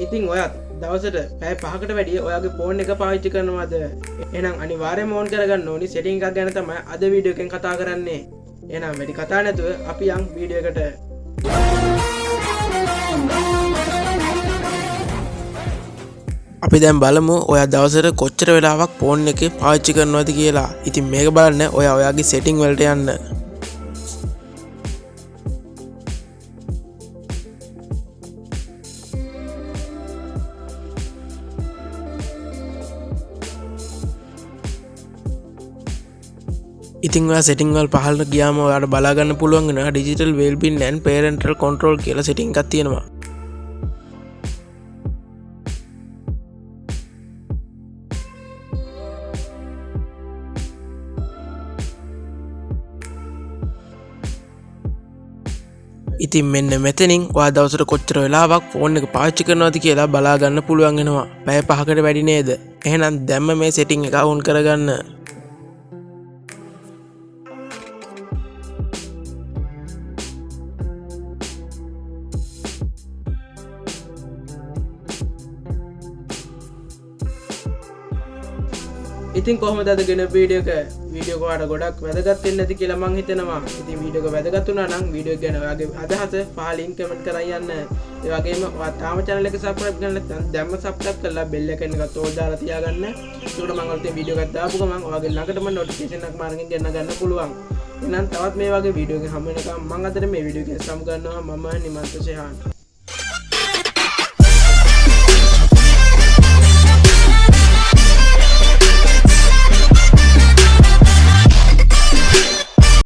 ඉතින් ඔයත් දවසට පැය 5කට වැඩිය ඔයාගේ ෆෝන් එක පාවිච්චි කරනවද? එහෙනම් අනිවාර්යයෙන්ම ඕන් කරගන්න ඕනි සෙටින් එකක් ගැන තමයි අද වීඩියෝ එකෙන් කතා කරන්නේ. එහෙනම් වැඩි කතා නැතුව අපි යන් වීඩියෝ එකට. අපි දැන් බලමු ඔයා දවසට කොච්චර වෙලාවක් ෆෝන් එකේ පාවිච්චි කරනවද කියලා. ඉතින් මේක බලන්න ඔයාගේ සෙටින් වලට යන්න. ඉතින් ඔයා සෙටින් වල පහළට ගියාම ඔයාලට බලා ගන්න පුළුවන් වෙනවා digital well-being and parental control කියලා සෙටින් එකක් තියෙනවා. ඉතින් මෙන්න මෙතනින් ඔයා දවසට කොච්චර වෙලාවක් ෆෝන් එක පාවිච්චි කරනවද කියලා බලා ගන්න පුළුවන් වෙනවා. පැය 5කට වැඩි නේද? එහෙනම් දැම්ම මේ සෙටින් එක ඔන් කරගන්න. ඉතින් කොහොමද අද ගෙන වීඩියෝ ඔයාලට ගොඩක් වැදගත් වෙන්න ඇති කියලා මං හිතනවා. ඉතින් වීඩියෝ එක වැදගත් වුණා නම් වීඩියෝ එක ගැන ඔයාගේ අදහස පහලින් කමෙන්ට් කරන් යන්න. ඒ වගේම ඔයා තාම channel එක subscribe කරලා නැත්නම් දැම්ම subscribe කරලා bell එක එකත් ඕල් දාලා තියාගන්න. ඒකට මම අලුතෙන් වීඩියෝ එකක් දාපු ගමන් ඔයාගේ ළඟටම notification එකක් මාර්ගෙන් ගෙන්න ගන්න පුළුවන්. එහෙනම් තවත් මේ වගේ වීඩියෝ එකක් හම්බ වෙනකම් මම අදට මේ වීඩියෝ එක සමු ගන්නවා. මම නිමන්ත ෂෙහාන්.